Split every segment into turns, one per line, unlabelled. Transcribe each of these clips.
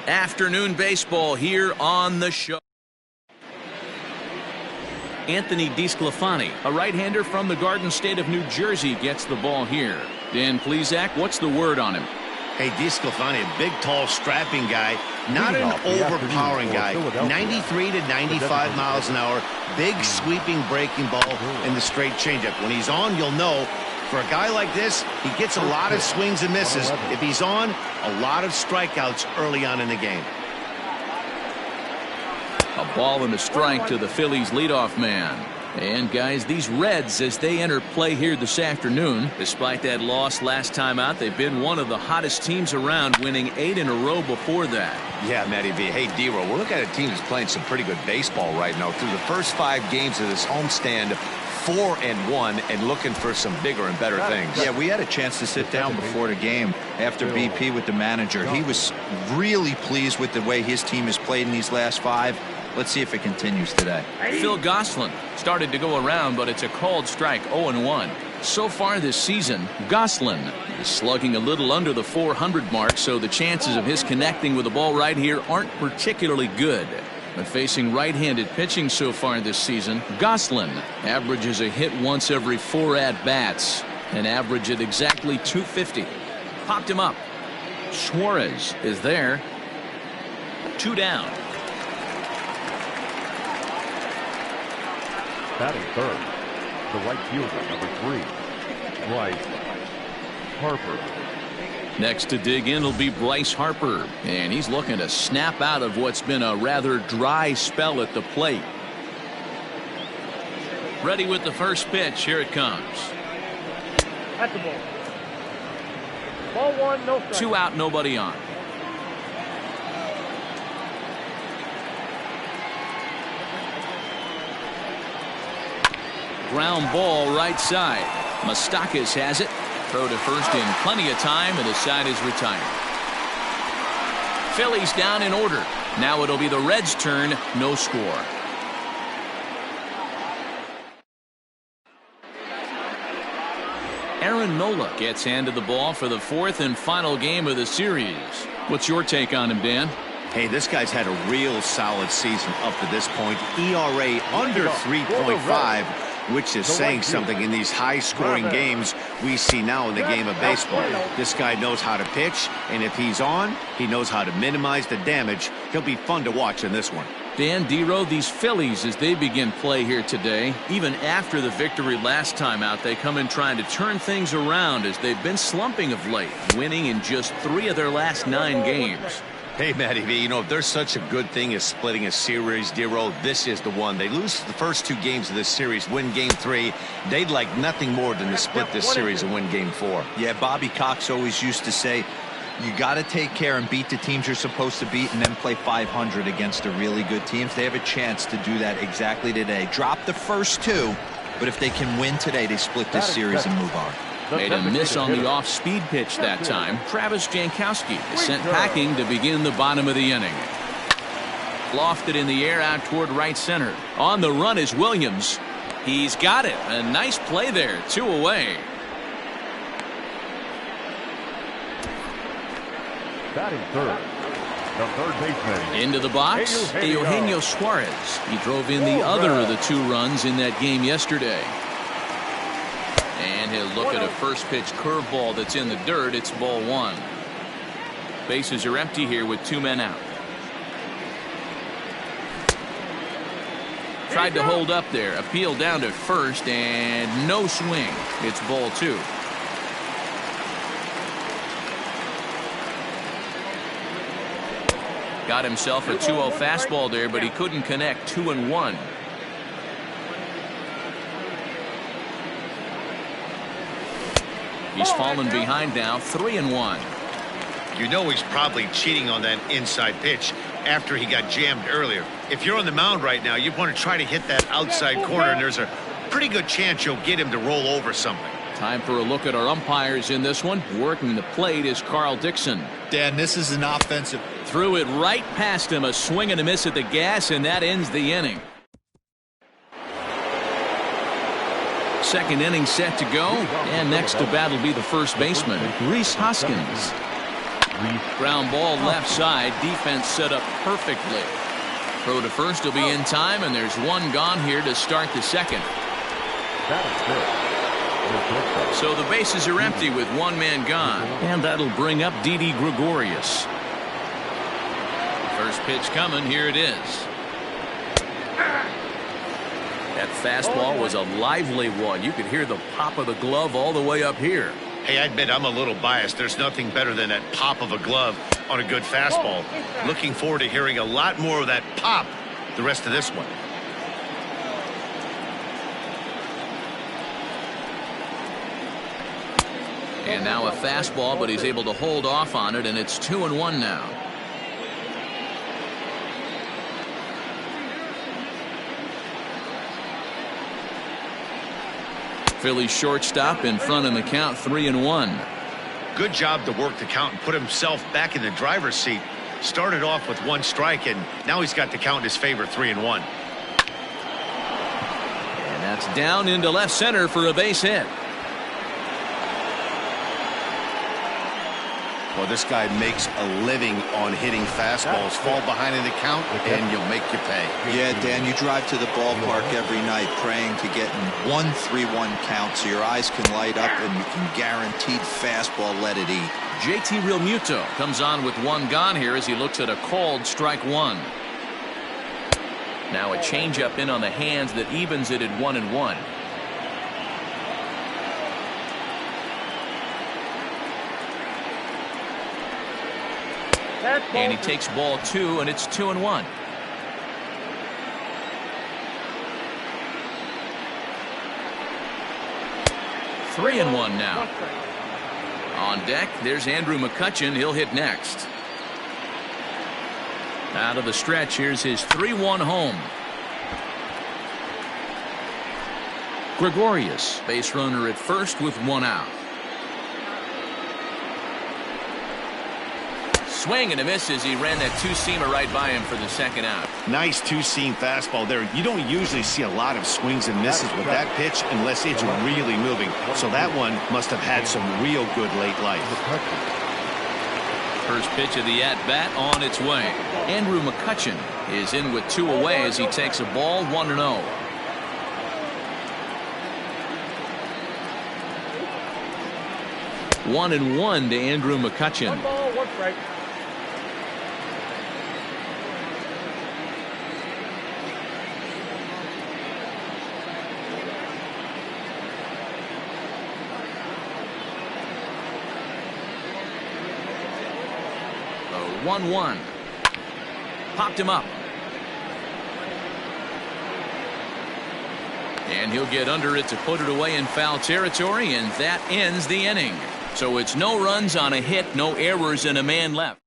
Afternoon baseball here on the show. Anthony DeSclafani, a right-hander from the Garden State of New Jersey, gets the ball here. Dan Plesac, what's the word on him?
Hey, DeSclafani, a big, tall, strapping guy, not an overpowering guy. 93 to 95 miles an hour, big, sweeping, breaking ball, and the straight changeup. When he's on, you'll know. For a guy like this, he gets a lot of swings and misses. If he's on, a lot of strikeouts early on in the game.
A ball and a strike to the Phillies leadoff man. And guys, these Reds, as they enter play here this afternoon, despite that loss last time out, they've been one of the hottest teams around, winning 8 in a row before that.
Yeah, Matty V. Hey, D-Roll, we're looking at a team that's playing some pretty good baseball right now. Through the first 5 games of this homestand, 4-1, and looking for some bigger and better things.
Yeah, we had a chance to sit down before the game after BP with the manager. He was really pleased with the way his team has played in these last 5. Let's see if it continues today.
Phil Gosselin started to go around, but it's a called strike, 0-1. So far this season, Gosselin is slugging a little under the 400 mark, so the chances of his connecting with the ball right here aren't particularly good. But facing right-handed pitching so far this season, Gosselin averages a hit once every 4 at-bats, an average at exactly 250. Popped him up. Suarez is there. 2 down.
Batting third, the right fielder, number 3, Bryce Harper.
Next to dig in will be Bryce Harper, and he's looking to snap out of what's been a rather dry spell at the plate. Ready with the first pitch. Here it comes.
At the ball. Ball 1, no strike.
2 out, nobody on. Ground ball right side. Moustakas has it. Throw to first in plenty of time, and the side is retired. Phillies down in order. Now it'll be the Reds' turn. No score. Aaron Nola gets handed the ball for the 4th and final game of the series. What's your take on him, Dan?
Hey, this guy's had a real solid season up to this point. ERA under 3.5. which is saying something in these high-scoring games we see now in the game of baseball. This guy knows how to pitch, and if he's on, he knows how to minimize the damage. He'll be fun to watch in this one.
Dan Dero, these Phillies, as they begin play here today, even after the victory last time out, they come in trying to turn things around as they've been slumping of late, winning in just 3 of their last 9 games.
Hey, Matty V, you know, if there's such a good thing as splitting a series, Dero, this is the one. They lose the first 2 games of this series, win game 3. They'd like nothing more than to split this series and win game 4.
Yeah, Bobby Cox always used to say, you got to take care and beat the teams you're supposed to beat and then play 500 against the really good teams. They have a chance to do that exactly today. Drop the first 2, but if they can win today, they split this series and move on.
Made a miss on the off-speed pitch that time. Travis Jankowski is sent packing to begin the bottom of the inning. Lofted in the air out toward right center. On the run is Williams. He's got it. A nice play there. 2 away.
Batting third, the third baseman.
Into the box, Eugenio Suarez. He drove in the other of the 2 runs in that game yesterday. And he'll look at a first pitch curveball that's in the dirt. It's ball 1. Bases are empty here with 2 men out. Tried to hold up there. Appeal down to first and no swing. It's ball 2. Got himself a 2-0 fastball there, but he couldn't connect. 2-1. He's fallen behind now, 3-1.
You know he's probably cheating on that inside pitch after he got jammed earlier. If you're on the mound right now, you want to try to hit that outside corner, and there's a pretty good chance you'll get him to roll over something.
Time for a look at our umpires in this one. Working the plate is Carl Dixon.
Dan, this is an offensive.
Threw it right past him, a swing and a miss at the gas, and that ends the inning. Second inning set to go, and next to bat will be the first baseman, Rhys Hoskins. Ground ball left side. Defense set up perfectly. Throw to first will be in time, and there's one gone here to start the second. So the bases are empty with one man gone, and that'll bring up Didi Gregorius. First pitch coming. Here it is. That fastball was a lively one. You could hear the pop of the glove all the way up here.
Hey, I admit I'm a little biased. There's nothing better than that pop of a glove on a good fastball. Looking forward to hearing a lot more of that pop the rest of this one.
And now a fastball, but he's able to hold off on it, and it's 2-1 now. Philly shortstop in front in the count, 3-1.
Good job to work the count and put himself back in the driver's seat. Started off with one strike, and now he's got the count in his favor, 3-1.
And that's down into left center for a base hit.
Well, this guy makes a living on hitting fastballs. Fall behind in the count, and you'll make you pay.
Yeah, Dan, you drive to the ballpark every night praying to get in 1-3-1 count so your eyes can light up and you can guaranteed fastball let it eat.
JT Realmuto comes on with one gone here as he looks at a called strike one. Now a changeup in on the hands that evens it at 1-1. And he takes ball two, and it's 2-1. Three and one now. On deck, there's Andrew McCutchen. He'll hit next. Out of the stretch, here's his 3-1 home. Gregorius, base runner at first with one out. Swing and a miss as he ran that two-seamer right by him for the second out.
Nice two-seam fastball there. You don't usually see a lot of swings and misses with that pitch unless it's really moving. So that one must have had some real good late life.
First pitch of the at-bat on its way. Andrew McCutchen is in with two away as he takes a ball 1-0. One and one to Andrew McCutchen.
1 ball, 1 strike.
The 1-1. Popped him up. And he'll get under it to put it away in foul territory, and that ends the inning. So it's no runs on a hit, no errors, and a man left.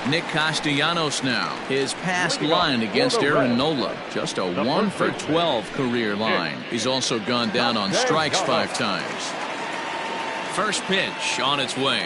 Nick Castellanos now. His past line against Aaron Nola. Just a 1 for 12 career line. He's also gone down on strikes 5 times. First pitch on its way.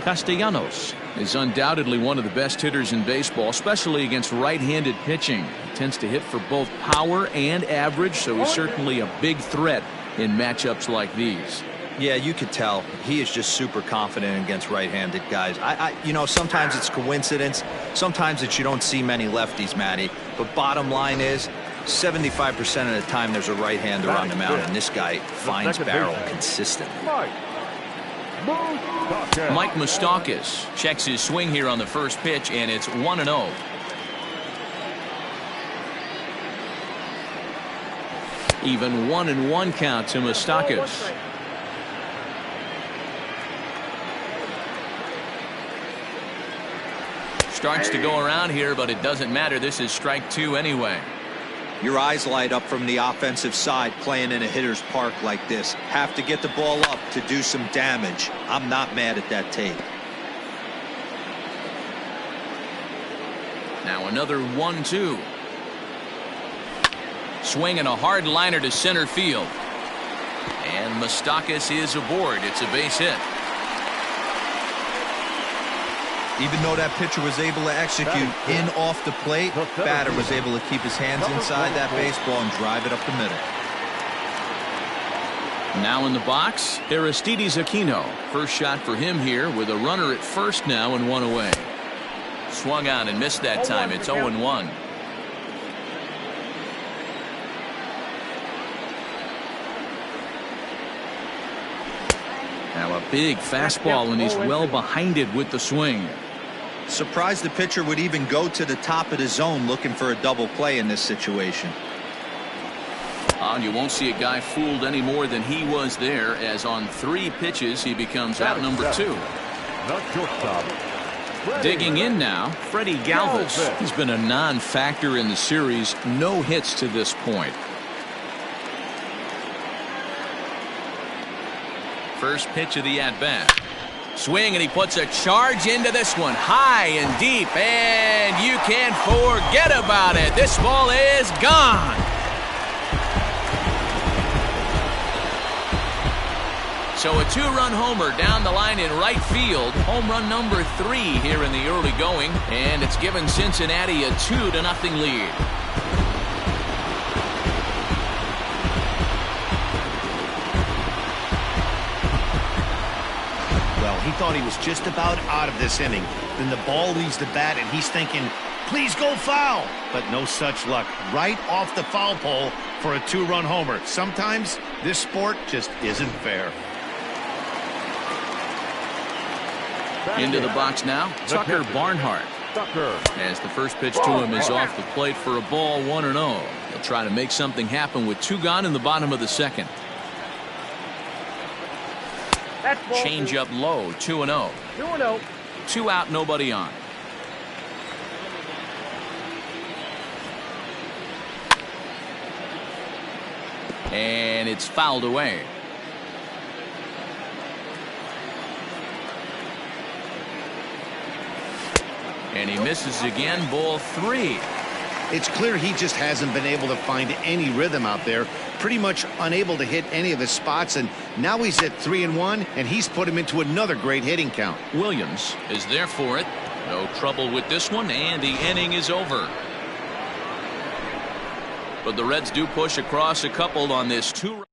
Castellanos is undoubtedly one of the best hitters in baseball, especially against right-handed pitching. He tends to hit for both power and average, so he's certainly a big threat in matchups like these.
Yeah, you could tell he is just super confident against right-handed guys. You know, sometimes it's coincidence. Sometimes it's you don't see many lefties, Matty. But bottom line is 75% of the time there's a right-hander on the mound, and this guy finds barrel consistently.
Mike Moustakas checks his swing here on the first pitch, and it's 1-0. Even 1-1 count to Moustakas. Starts to go around here, but it doesn't matter. This is strike 2 anyway.
Your eyes light up from the offensive side playing in a hitter's park like this. Have to get the ball up to do some damage. I'm not mad at that tape.
Now another 1-2. Swing and a hard liner to center field. And Moustakas is aboard. It's a base hit.
Even though that pitcher was able to execute in off the plate, batter was able to keep his hands inside that baseball and drive it up the middle.
Now in the box, Aristides Aquino. First shot for him here with a runner at first now and one away. Swung out and missed that time. It's 0-1. Now a big fastball, and he's well behind it with the swing.
Surprised the pitcher would even go to the top of the zone looking for a double play in this situation.
And you won't see a guy fooled any more than he was there, as on 3 pitches he becomes out number 2. Digging in now, Freddie Galvis. He's been a non-factor in the series. No hits to this point. First pitch of the at-bat. Swing, and he puts a charge into this one. High and deep, and you can't forget about it. This ball is gone. So a 2-run homer down the line in right field. Home run number 3 here in the early going, and it's given Cincinnati a 2-0 lead.
He thought he was just about out of this inning. Then the ball leaves the bat, and he's thinking, please go foul. But no such luck. Right off the foul pole for a 2-run homer. Sometimes this sport just isn't fair.
Into the box now, Tucker Barnhart. As the first pitch to him is off the plate for a ball, 1-0. He'll try to make something happen with 2 gone in the bottom of the second. Change up low, 2-0.
2-0.
2 out, nobody on. And it's fouled away. And he misses again, ball 3.
It's clear he just hasn't been able to find any rhythm out there. Pretty much unable to hit any of his spots, and now he's at 3-1, and he's put him into another great hitting count.
Williams is there for it. No trouble with this one, and the inning is over. But the Reds do push across a couple on this 2.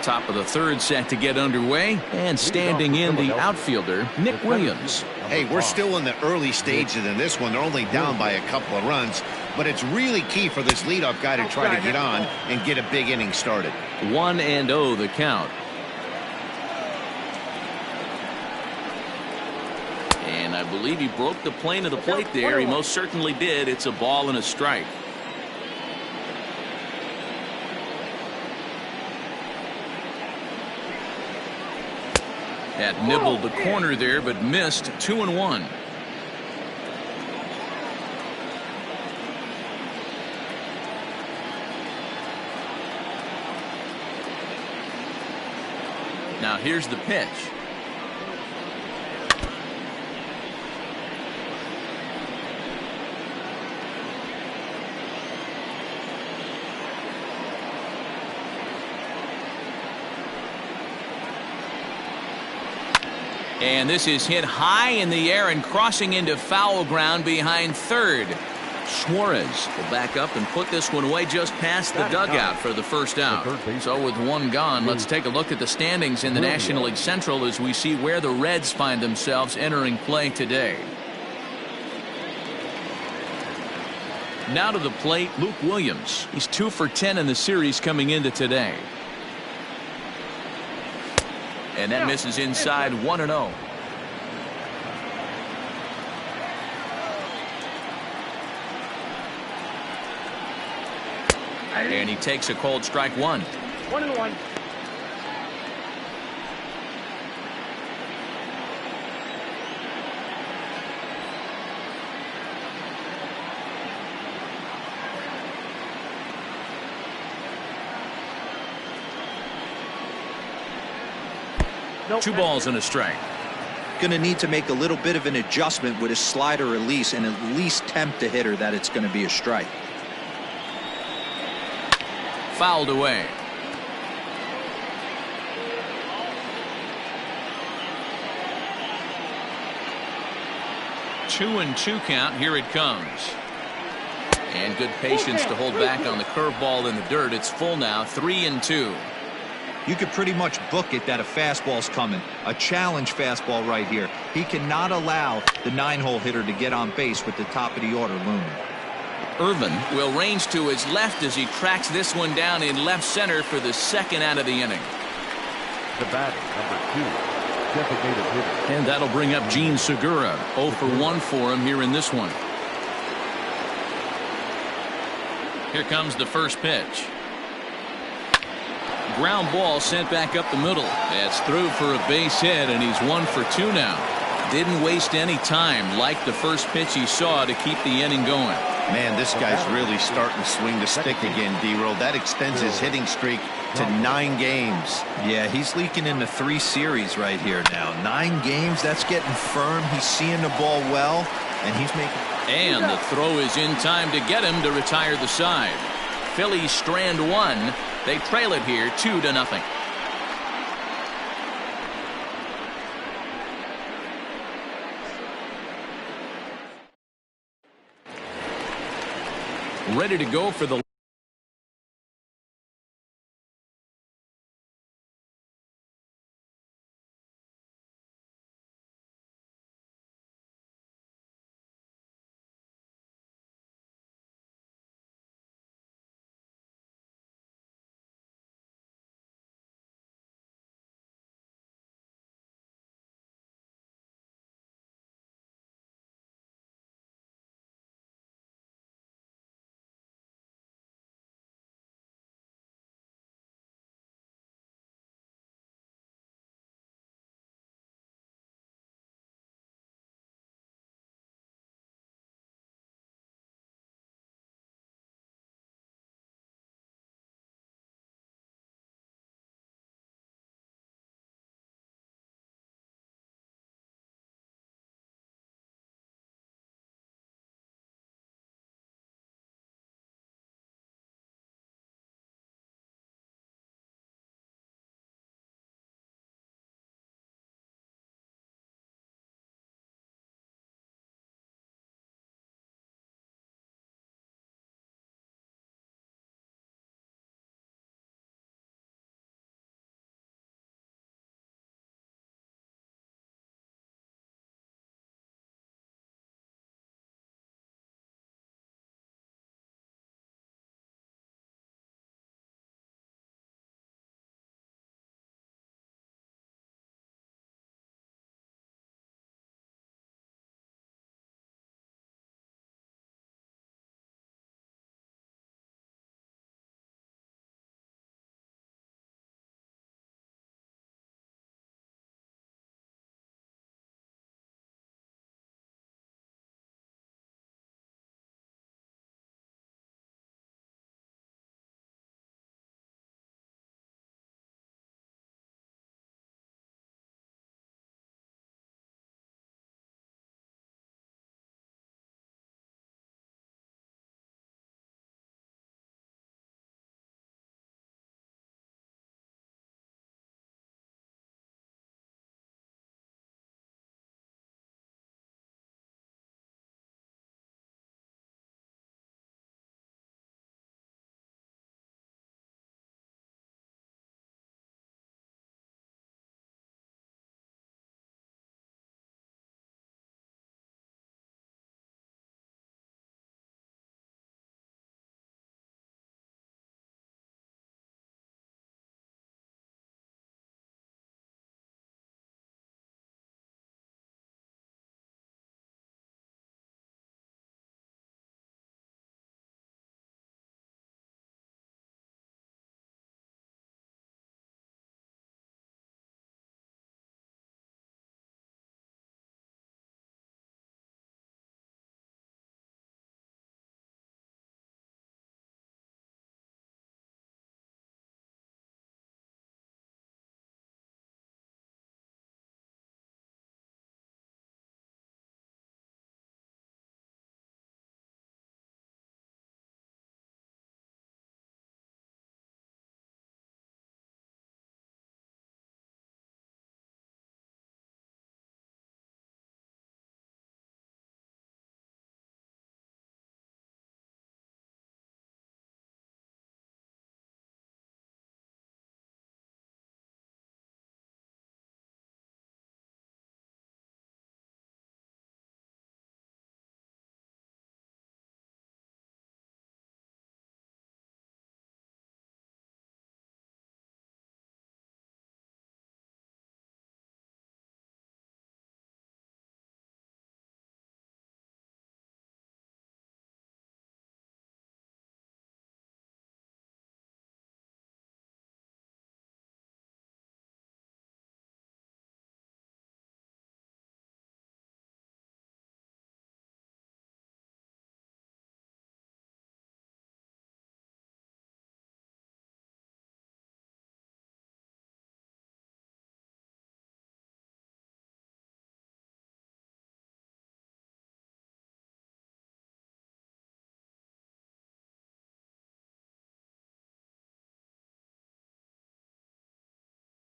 Top of the 3rd set to get underway, and standing in the outfielder, Nick Williams.
Hey, we're still in the early stages in this one. They're only down by a couple of runs, but it's really key for this leadoff guy to try to get on and get a big inning started.
1-0 the count. And I believe he broke the plane of the plate there. He most certainly did. It's a ball and a strike. That nibbled the corner there, but missed. 2-1. Now here's the pitch. And this is hit high in the air and crossing into foul ground behind 3rd. Suarez will back up and put this one away just past the dugout for the first out. So with 1 gone, let's take a look at the standings in the National League Central as we see where the Reds find themselves entering play today. Now to the plate, Luke Williams. He's 2 for 10 in the series coming into today. And that misses inside, 1-0. And he takes a cold strike 1.
1-1.
Nope. 2 balls and a strike.
Going to need to make a little bit of an adjustment with his slider release and at least tempt the hitter that it's going to be a strike.
Fouled away. Two and 2 count. Here it comes. And good patience to hold back on the curveball in the dirt. It's full now, 3-2.
You could pretty much book it that a fastball's coming. A challenge fastball right here. He cannot allow the 9-hole hitter to get on base with the top of the order looming.
Irvin will range to his left as he tracks this one down in left center for the second out of the inning.
The batter, number 2, designated hitter.
And that'll bring up Gene Segura. 0 for 1 for him here in this one. Here comes the first pitch. Ground ball sent back up the middle. That's through for a base hit, and he's 1 for 2 now. Didn't waste any time, like the first pitch he saw, to keep the inning going.
Man, this guy's really starting to swing the stick again, D-Roll. That extends his hitting streak to 9 games.
Yeah, he's leaking into 3 series right here now. 9 games, that's getting firm. He's seeing the ball well, and he's making...
And the throw is in time to get him to retire the side. Phillies strand 1. They trail it here 2-0. Ready to go for the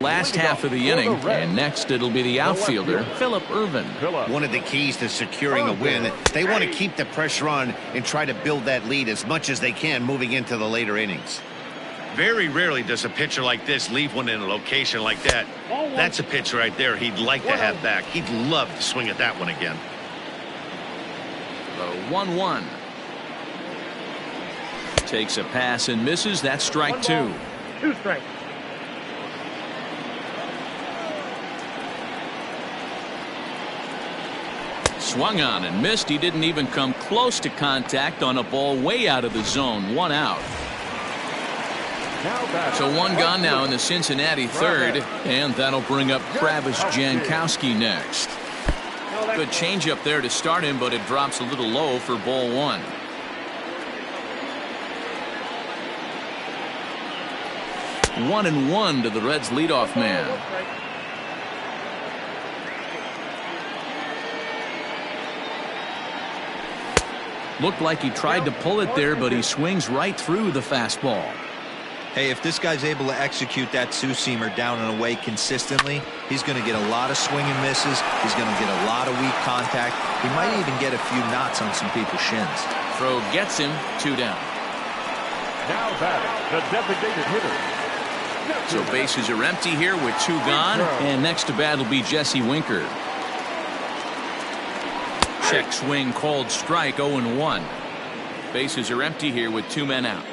Last half of the inning, and next it'll be the outfielder, Phillip Ervin.
One of the keys to securing a win, they want to keep the pressure on and try to build that lead as much as they can moving into the later innings.
Very rarely does a pitcher like this leave one in a location like that. That's a pitch right there he'd like to have back. He'd love to swing at that one again.
The 1-1. Takes a pass and misses. That's strike two.
2 strikes.
Swung on and missed. He didn't even come close to contact on a ball way out of the zone. 1 out. So 1 gone now in the Cincinnati third, and that'll bring up Travis Jankowski next. Good changeup there to start him, but it drops a little low for ball 1. One and one to the Reds leadoff man. Looked like he tried to pull it there, but he swings right through the fastball.
Hey, if this guy's able to execute that two-seamer down and away consistently, he's going to get a lot of swing and misses. He's going to get a lot of weak contact. He might even get a few knots on some people's shins.
Throw gets him. 2 down.
Now batting, the designated hitter.
So bases are empty here with 2 gone, and next to bat will be Jesse Winker. Check swing called strike. 0-1. Bases are empty here with 2 men out.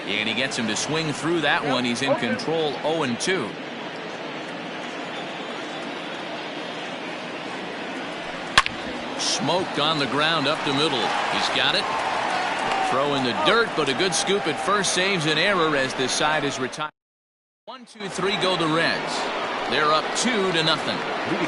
And he gets him to swing through that one. He's in control. 0-2. Smoked on the ground up the middle. He's got it. Throw in the dirt, but a good scoop at first saves an error as this side is retired. 1, 2, 3 go the Reds. They're up 2-0.
Leading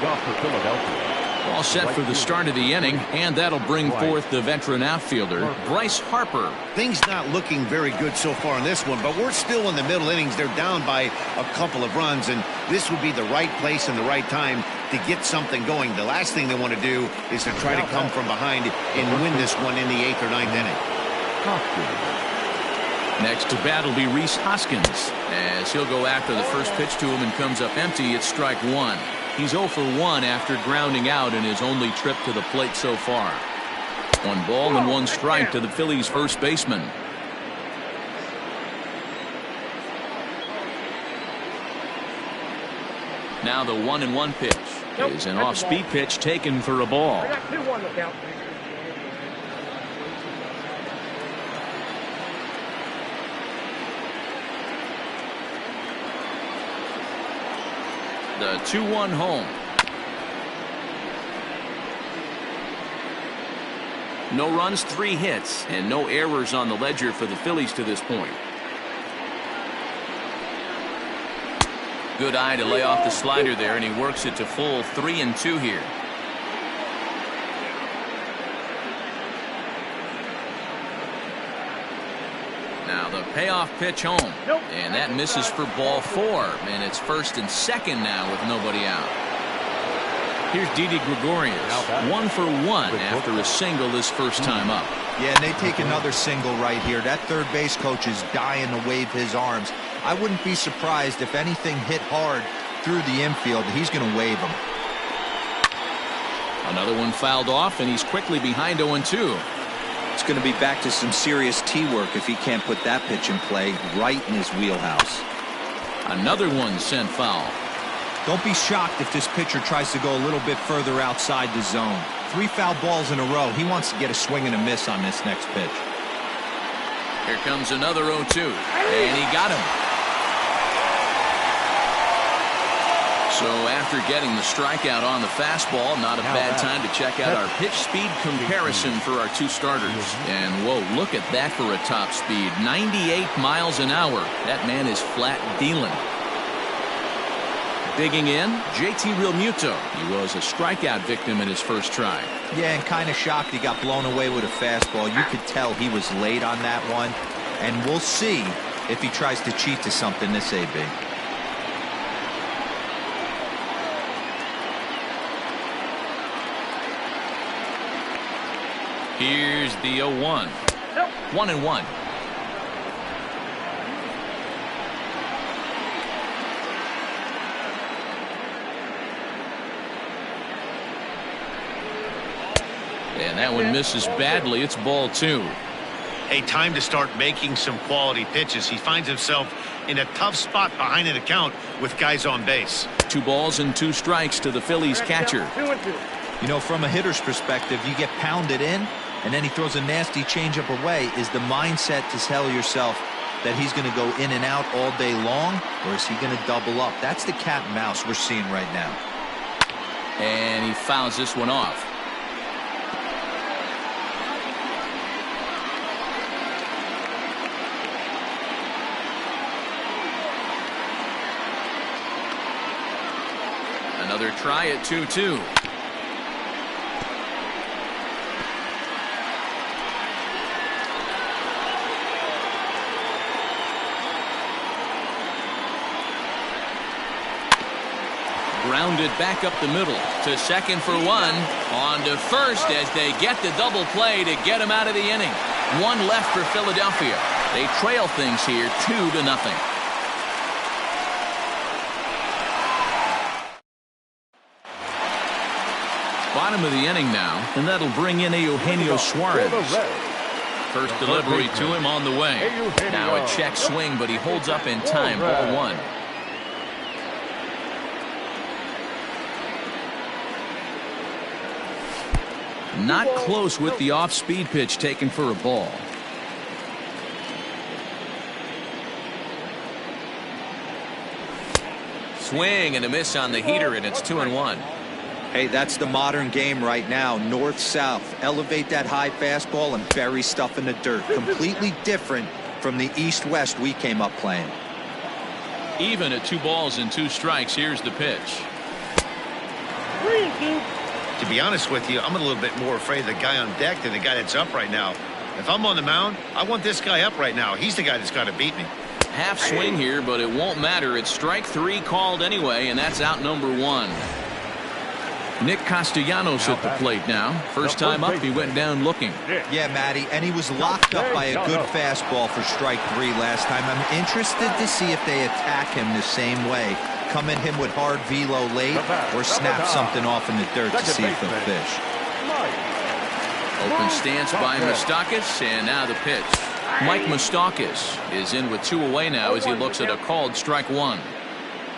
off for Philadelphia.
All set for the start of the inning, and that'll bring forth the veteran outfielder, Bryce Harper.
Things not looking very good so far in this one, but we're still in the middle innings. They're down by a couple of runs, and this would be the right place and the right time to get something going. The last thing they want to do is to try to come from behind and win this one in the 8th or 9th inning.
Next to bat will be Rhys Hoskins, as he'll go after the first pitch to him and comes up empty. It's strike 1. He's 0 for 1 after grounding out in his only trip to the plate so far. 1 ball and 1 strike to the Phillies' first baseman. Now the 1-1 pitch is an off-speed pitch taken for a ball.
I got 2-1 the count.
The 2-1 home. No runs, 3 hits, and no errors on the ledger for the Phillies to this point. Good eye to lay off the slider there, and he works it to full 3-2 here. Now the payoff pitch home, and that misses for ball 4, and it's 1st and 2nd now with nobody out. Here's Didi Gregorius, 1 for 1 after a single his first time up.
Yeah, and they take another single right here. That third base coach is dying to wave his arms. I wouldn't be surprised if anything hit hard through the infield. He's going to wave them.
Another one fouled off, and he's quickly behind 0-2.
It's going to be back to some serious tee work if he can't put that pitch in play right in his wheelhouse.
Another one sent foul.
Don't be shocked if this pitcher tries to go a little bit further outside the zone. 3 foul balls in a row. He wants to get a swing and a miss on this next pitch.
Here comes another 0-2, and he got him. So after getting the strikeout on the fastball, not a bad time to check out our pitch speed comparison for our 2 starters. And whoa, look at that for a top speed. 98 miles an hour. That man is flat dealing. Digging in, JT Realmuto. He was a strikeout victim in his first try.
Yeah, and kind of shocked he got blown away with a fastball. You could tell he was late on that one. And we'll see if he tries to cheat to something this AB. Here's the 0-1.
1-1. And that one misses badly. It's ball 2.
Hey, time to start making some quality pitches. He finds himself in a tough spot behind an account with guys on base.
2 balls and 2 strikes to the Phillies catcher.
2-2.
You know, from a hitter's perspective, you get pounded in, and then he throws a nasty changeup away. Is the mindset to tell yourself that he's going to go in and out all day long, or is he going to double up? That's the cat and mouse we're seeing right now.
And he fouls this one off. Another try at 2-2. Grounded back up the middle to second for 1. On to first as they get the double play to get him out of the inning. 1 left for Philadelphia. They trail things here 2-0. Bottom of the inning now, and that'll bring in Eugenio Suarez. First delivery to him on the way. Now a check swing, but he holds up in time. Ball 1. Not close with the off-speed pitch taken for a ball. Swing and a miss on the heater, and it's 2-1.
Hey, that's the modern game right now. North-south. Elevate that high fastball and bury stuff in the dirt. Completely different from the east-west we came up playing.
Even at 2 balls and 2 strikes, here's the pitch.
3-2.
To be honest with you, I'm a little bit more afraid of the guy on deck than the guy that's up right now. If I'm on the mound, I want this guy up right now. He's the guy that's got to beat me.
Half swing here, but it won't matter. It's strike 3 called anyway, and that's out number 1. Nick Castellanos at the plate now. First time up, he went down looking.
Yeah, Matty, and he was locked up by a good fastball for strike 3 last time. I'm interested to see if they attack him the same way. Come at him with hard velo late or snap something off in the dirt to see if he'll fish.
Open stance by Moustakas, and now the pitch. Mike Moustakas is in with 2 away now as he looks at a called strike 1.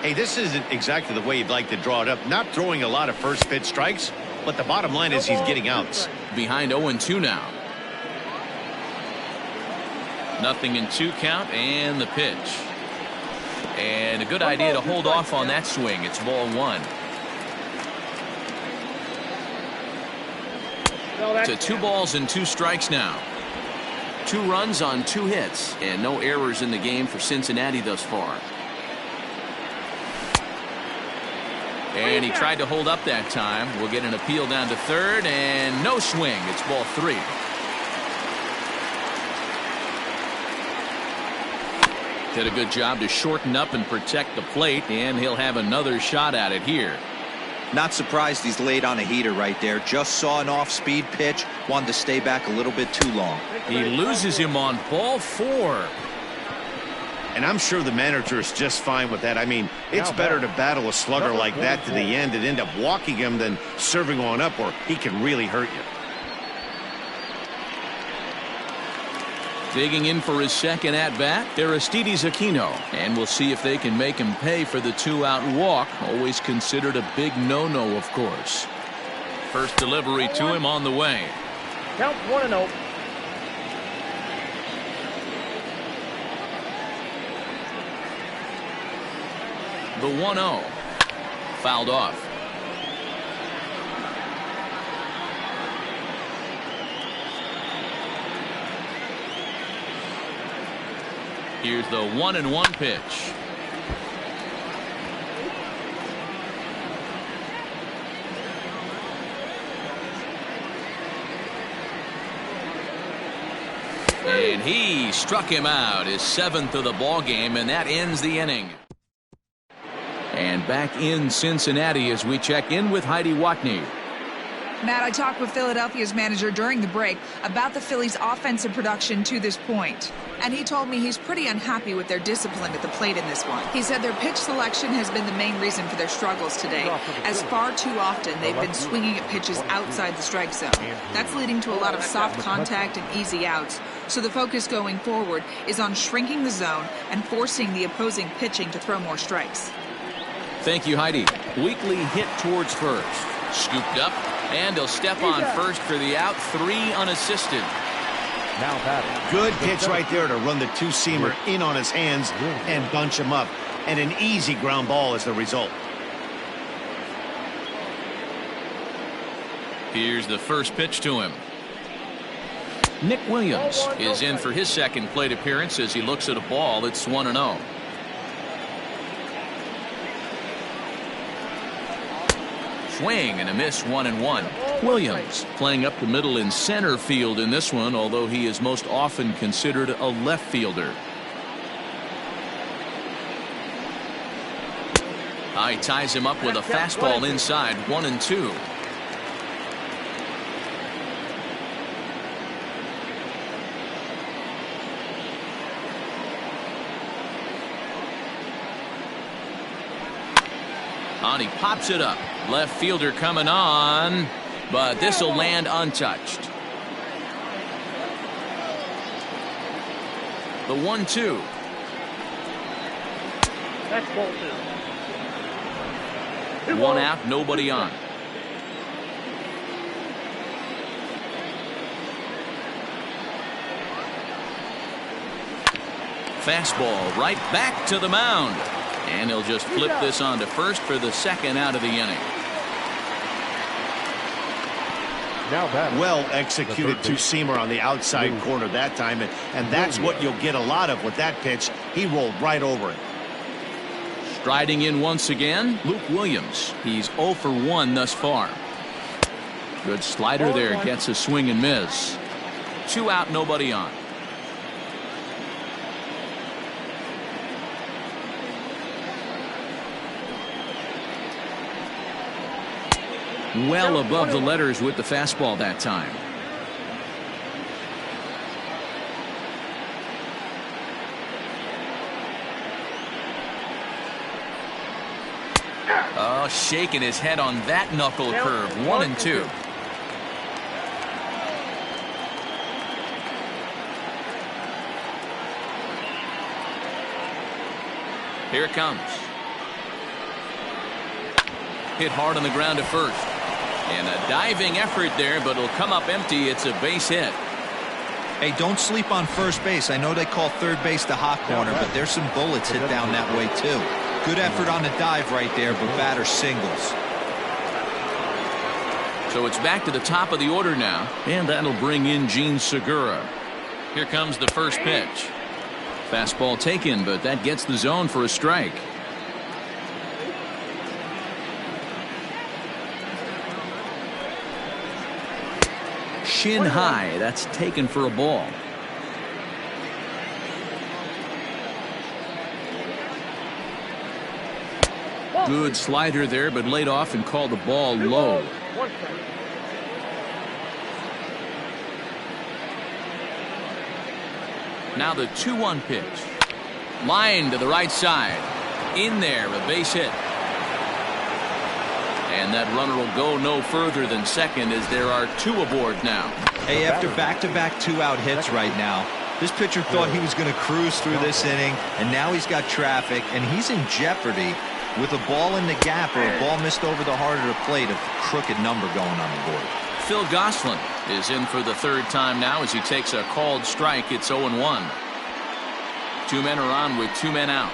Hey, this isn't exactly the way you'd like to draw it up. Not throwing a lot of first pitch strikes, but the bottom line is he's getting outs.
Behind 0-2 now. 0-2 count, and the pitch. And a good idea to hold off on that swing. It's ball 1. To 2 balls and 2 strikes now. 2 runs on 2 hits, and no errors in the game for Cincinnati thus far. And he tried to hold up that time. We'll get an appeal down to third, and no swing. It's ball 3. Did a good job to shorten up and protect the plate, and he'll have another shot at it here.
Not surprised he's laid on a heater right there. Just saw an off-speed pitch. Wanted to stay back a little bit too long.
He loses him on ball 4.
And I'm sure the manager is just fine with that. I mean, it's better to battle a slugger like that to the end and end up walking him than serving on up, or he can really hurt you.
Digging in for his second at-bat, Aristides Aquino. And we'll see if they can make him pay for the 2-out walk. Always considered a big no-no, of course. First delivery to him on the way.
Count 1-0.
The 1-0. Fouled off. Here's the 1-1 pitch. And he struck him out, his 7th of the ball game, and that ends the inning. And back in Cincinnati as we check in with Heidi Watney.
Matt, I talked with Philadelphia's manager during the break about the Phillies' offensive production to this point. And he told me he's pretty unhappy with their discipline at the plate in this one. He said their pitch selection has been the main reason for their struggles today, as far too often they've been swinging at pitches outside the strike zone. That's leading to a lot of soft contact and easy outs. So the focus going forward is on shrinking the zone and forcing the opposing pitching to throw more strikes.
Thank you, Heidi. Weekly hit towards first. Scooped up, and he'll step on first for the out. 3 unassisted.
Now batting.
Good pitch right there to run the two-seamer in on his hands and bunch him up. And an easy ground ball is the result.
Here's the first pitch to him. Nick Williams is in for his second plate appearance as he looks at a ball. It's 1-0. Swing and a miss, 1-1. Williams playing up the middle in center field in this one, although he is most often considered a left fielder. He ties him up with a fastball inside, 1-2. He pops it up. Left fielder coming on, but this will land untouched. The 1-2.
That's ball 2.
One out, nobody on. Fastball right back to the mound. And he'll just flip this on to first for the second out of the inning.
Now batting.
Well executed two-seamer on the outside corner that time. And that's what you'll get a lot of with that pitch. He rolled right over it.
Striding in once again, Luke Williams. He's 0 for 1 thus far. Good slider there. Gets a swing and miss. 2 out, nobody on. Well above the letters with the fastball that time. Oh, shaking his head on that knuckle curve. 1-2. Here it comes. Hit hard on the ground to first. And a diving effort there, but it'll come up empty. It's a base hit.
Hey, don't sleep on first base. I know they call third base the hot corner, but there's some bullets hit down that way too. Good effort on the dive right there, but batter singles.
So it's back to the top of the order now, and that'll bring in Gene Segura. Here comes the first pitch. Fastball taken, but that gets the zone for a strike. Shin high, that's taken for a ball. Good slider there, but laid off and called the ball low. Now the 2-1 pitch. Line to the right side. In there, a base hit. And that runner will go no further than second as there are 2 aboard now.
Hey, after back-to-back 2-out hits right now, this pitcher thought he was going to cruise through this inning, and now he's got traffic, and he's in jeopardy with a ball in the gap or a ball missed over the heart of the plate, a crooked number going on the board.
Phil Gosselin is in for the 3rd time now as he takes a called strike. It's 0-1. 2 men are on with 2 men out.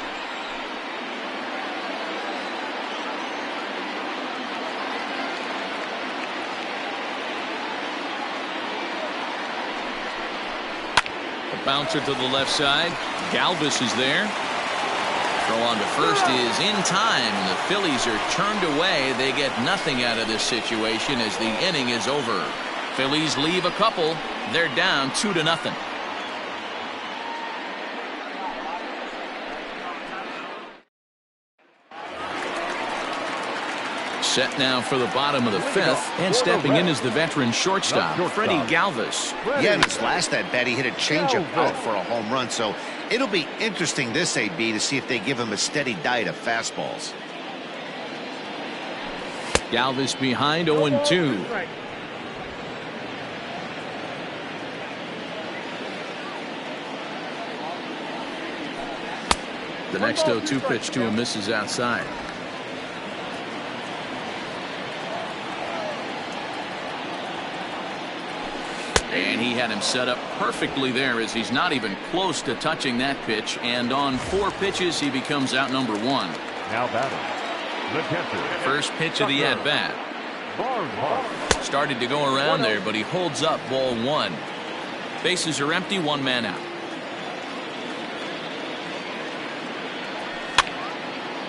Bouncer to the left side. Galvis is there. Throw on to first is in time. The Phillies are turned away. They get nothing out of this situation as the inning is over. Phillies leave a couple. They're down 2-0. Set now for the bottom of the fifth, and stepping in is the veteran shortstop, Freddie Galvis.
Yeah, in his last at-bat, he hit a changeup out for a home run, so it'll be interesting this AB to see if they give him a steady diet of fastballs.
Galvis behind 0-2. The next 0-2 pitch to him misses outside. And he had him set up perfectly there, as he's not even close to touching that pitch. And on 4 pitches, he becomes out number 1.
Now batting, the catcher.
First pitch of the at-bat. Started to go around there, but he holds up ball 1. Bases are empty, 1 man out.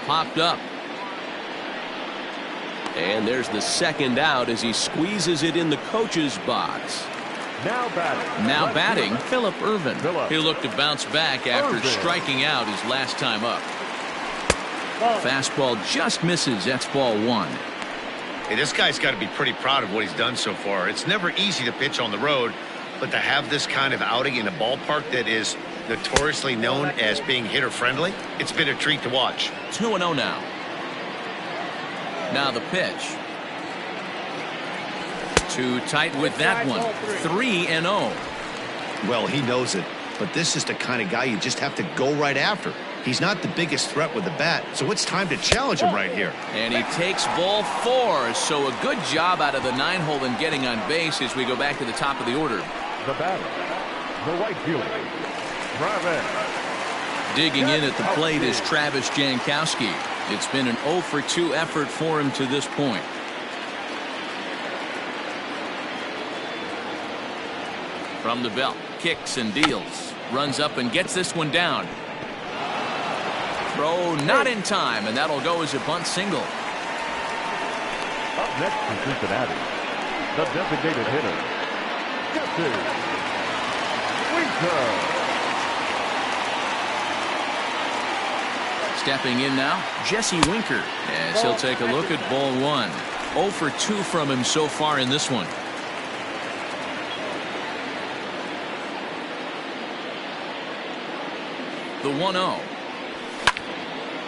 Popped up. And there's the second out as he squeezes it in the coach's box. Now batting, Phillip Ervin. He looked to bounce back after striking out his last time up. Fastball just misses. That's ball 1.
Hey, this guy's got to be pretty proud of what he's done so far. It's never easy to pitch on the road, but to have this kind of outing in a ballpark that is notoriously known as being hitter-friendly, it's been a treat to watch.
2-0 now. Now the pitch. Too tight with that one. 3-0.
Well, he knows it, but this is the kind of guy you just have to go right after. He's not the biggest threat with the bat, so it's time to challenge him right here.
And he takes ball 4, so a good job out of the 9-hole in getting on base as we go back to the top of the order.
The batter, the right fielder, Travis.
Digging in at the plate is Travis Jankowski. It's been an 0-for-2 effort for him to this point. From the belt, kicks and deals. Runs up and gets this one down. Throw not in time, and that'll go as a bunt single.
Up next to Cincinnati, the designated hitter, Jesse Winker.
Stepping in now, Jesse Winker, as he'll take a look at ball 1. 0-for-2 from him so far in this one. The 1-0.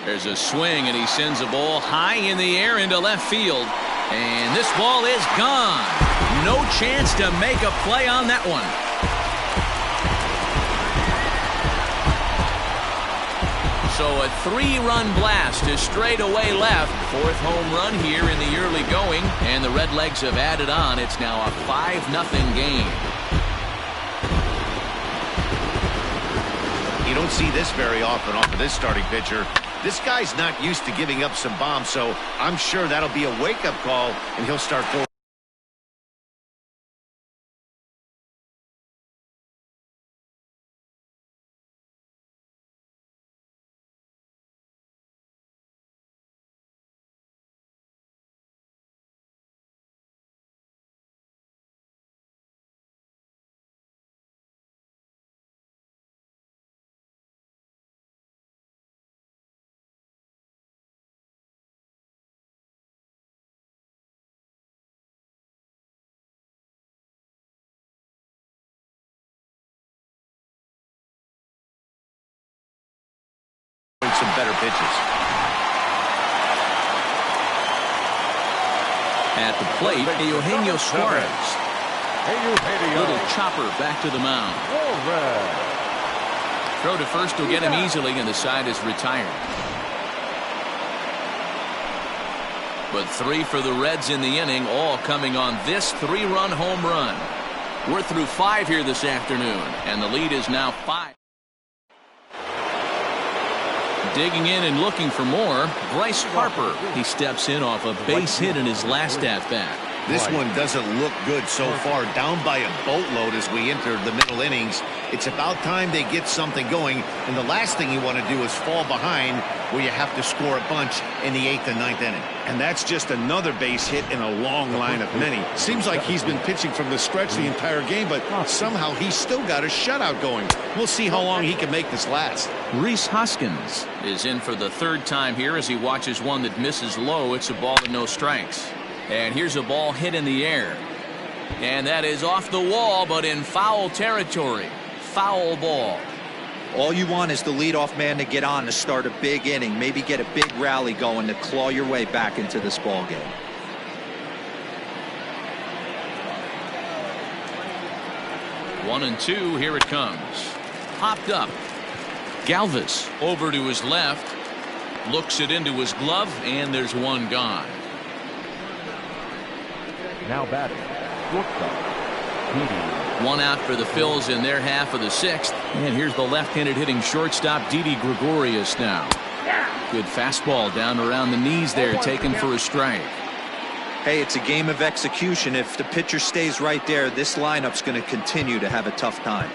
There's a swing, and he sends a ball high in the air into left field. And this ball is gone. No chance to make a play on that one. So a 3-run blast to straightaway left. 4th home run here in the early going. And the Redlegs have added on. It's now a 5-0 game.
You don't see this very often off of this starting pitcher. This guy's not used to giving up some bombs, so I'm sure that'll be a wake-up call, and he'll start forward.
Some better pitches.
At the plate, Eugenio Suarez. Little chopper back to the mound. Throw to first will get him easily, and the side is retired. But 3 for the Reds in the inning, all coming on this 3-run home run. We're through 5 here this afternoon, and the lead is now 5. Digging in and looking for more, Bryce Harper. He steps in off a base hit in his last at-bat.
This one doesn't look good so far. Down by a boatload as we enter the middle innings. It's about time they get something going. And the last thing you want to do is fall behind where you have to score a bunch in the 8th and 9th inning. And that's just another base hit in a long line of many. Seems like he's been pitching from the stretch the entire game, but somehow he's still got a shutout going. We'll see how long he can make this last.
Rhys Hoskins is in for the 3rd time here as he watches one that misses low. It's a ball and no strikes. And here's a ball hit in the air. And that is off the wall, but in foul territory. Foul ball.
All you want is the leadoff man to get on to start a big inning, maybe get a big rally going to claw your way back into this ball game.
One and two, here it comes. Popped up. Galvis over to his left. Looks it into his glove, and there's one gone.
Now batting, shortstop, Didi.
One out for the Phils in their half of the 6th. And here's the left-handed hitting shortstop, Didi Gregorius now. Good fastball down around the knees there, taken for a strike.
Hey, it's a game of execution. If the pitcher stays right there, this lineup's going to continue to have a tough time.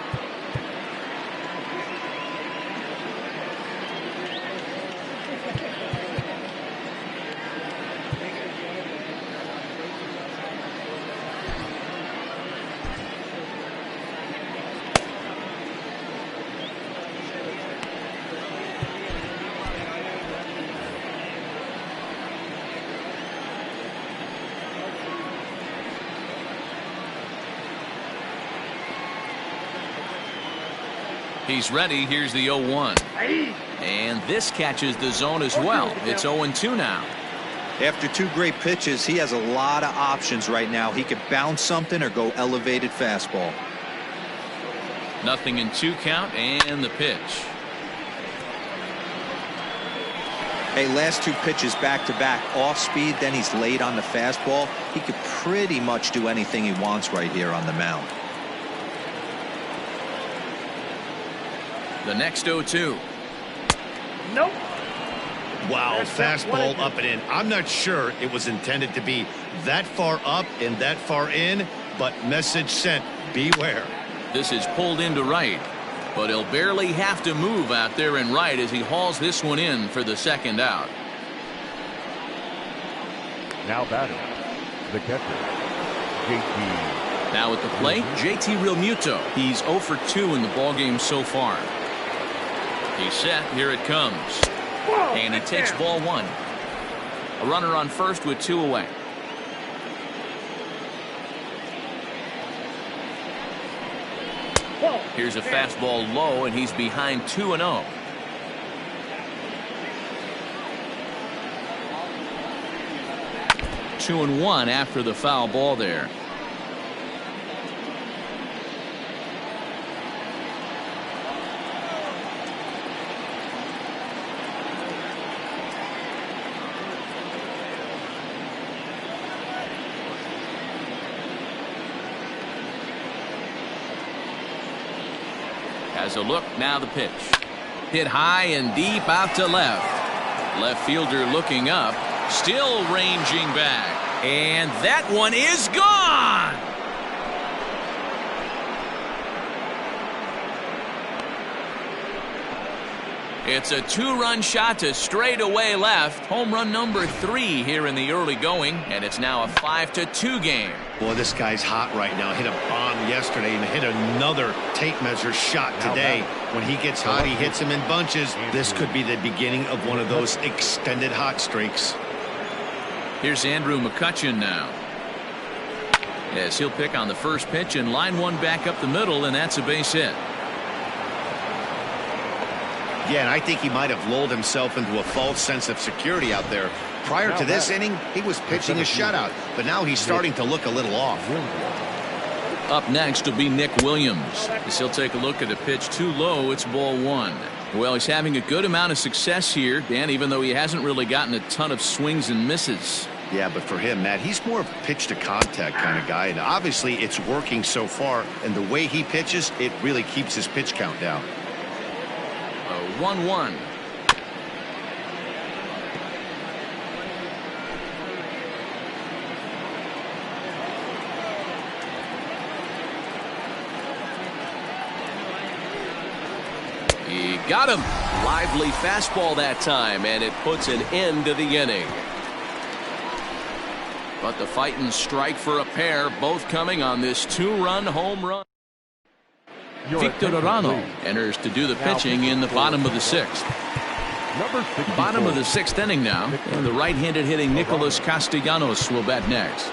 He's ready. Here's the 0-1. And this catches the zone as well. It's 0-2 now.
After 2 great pitches, he has a lot of options right now. He could bounce something or go elevated fastball.
Nothing in 2 count, and the pitch.
Hey, last 2 pitches back to back, off speed, then he's late on the fastball. He could pretty much do anything he wants right here on the mound.
The next 0-2.
Nope.
Wow, fastball up and in. I'm not sure it was intended to be that far up and that far in, but message sent, beware.
This is pulled into right, but he'll barely have to move out there in right as he hauls this one in for the 2nd out.
Now batting, the catcher, JT.
Now at the plate, JT Realmuto. He's 0 for 2 in the ballgame so far. He's set. Here it comes. And he takes ball 1. A runner on first with 2 away. Here's a fastball low, and he's behind 2-0. Two and 1 after the foul ball there. Has a look, now the pitch. Hit high and deep out to left. Left fielder looking up, still ranging back. And that one is gone! It's a 2-run shot to straightaway left. Home run number 3 here in the early going, and it's now a 5-2 game.
Boy, this guy's hot right now. Hit a bomb yesterday and hit another tape measure shot today. When he gets hot, he hits him in bunches. This could be the beginning of one of those extended hot streaks.
Here's Andrew McCutchen now. As he'll pick on the first pitch and line one back up the middle, and that's a base hit.
Yeah, and I think he might have lulled himself into a false sense of security out there. Prior to this inning, he was pitching a shutout, but now he's starting to look a little off.
Up next will be Nick Williams. As he'll take a look at a pitch too low. It's ball 1. Well, he's having a good amount of success here, Dan, even though he hasn't really gotten a ton of swings and misses.
Yeah, but for him, Matt, he's more of a pitch to contact kind of guy, and obviously it's working so far, and the way he pitches, it really keeps his pitch count down.
1-1. Got him. Lively fastball that time, and it puts an end to the inning. But the Titans strike for a pair, both coming on this 2-run home run. Victor Arano enters to do the pitching in the bottom of the 6th. Bottom of the 6th inning now, and the right-handed hitting Nicholas Castellanos will bat next.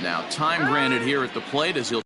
Now time granted here at the plate as he'll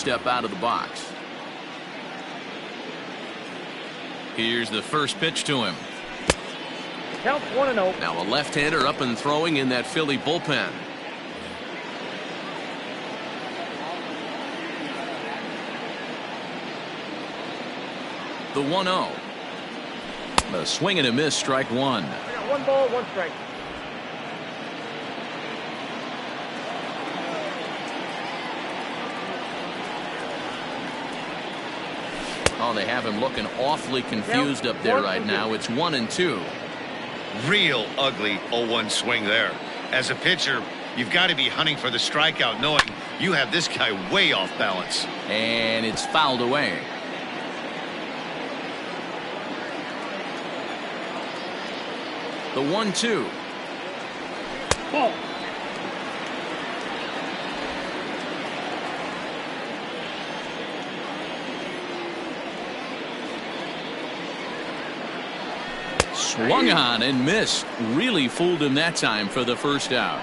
step out of the box. Here's the first pitch to him.
Count 1-0.
Now a left-hander up and throwing in that Philly bullpen. The 1-0. A swing and a miss, strike one.
I got 1 ball, 1 strike.
Oh, they have him looking awfully confused up there right now. It's 1-2.
Real ugly 0-1 swing there. As a pitcher, you've got to be hunting for the strikeout, knowing you have this guy way off balance.
And it's fouled away. The 1-2.
Ball.
Swung on and missed. Really fooled him that time for the first out.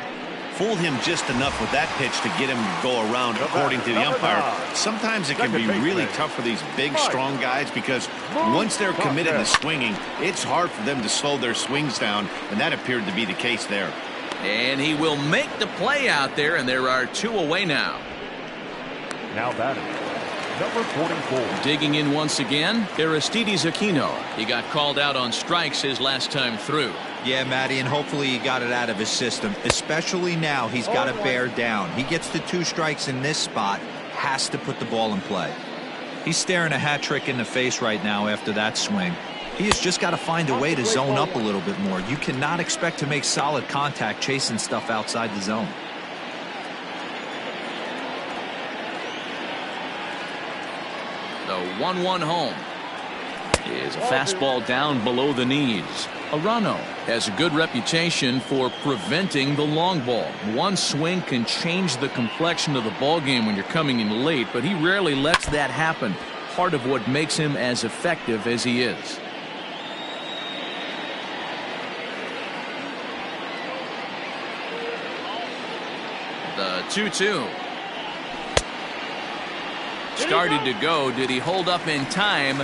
Fooled him just enough with that pitch to get him to go around, according to the umpire. Sometimes it can be really tough for these big, strong guys because once they're committed to swinging, it's hard for them to slow their swings down, and that appeared to be the case there.
And he will make the play out there, and there are 2 away now.
Now batting, number 44.
Digging in once again, Aristides Aquino. He got called out on strikes his last time through.
Yeah, Matty, and hopefully he got it out of his system, especially now. He's got to bear down. He gets the 2 strikes in this spot, has to put the ball in play. He's staring a hat trick in the face right now after that swing. He has just got to find a way to zone up a little bit more. You cannot expect to make solid contact chasing stuff outside the zone.
The 1-1 home is a fastball down below the knees. Arano has a good reputation for preventing the long ball. One swing can change the complexion of the ball game when you're coming in late, but he rarely lets that happen. Part of what makes him as effective as he is. The 2-2. Started to go. Did he hold up in time?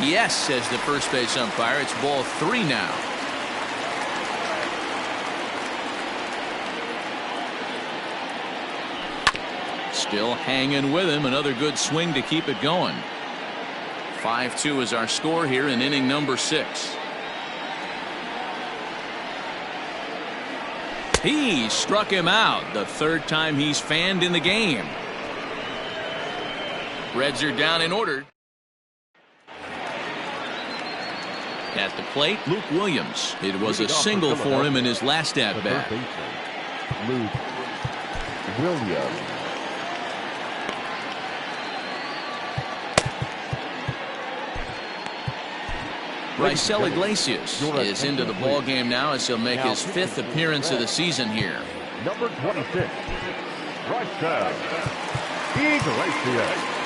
Yes, says the first base umpire. It's ball 3 now. Still hanging with him. Another good swing to keep it going. 5-2 is our score here in inning number 6. He struck him out. The 3rd time he's fanned in the game. Reds are down in order. At the plate, Luke Williams. It was a single for him in his last at-bat.
Luke Williams.
Raisel Iglesias is into the ball game now as he'll make his 5th appearance of the season here.
Number 26, Raisel Iglesias.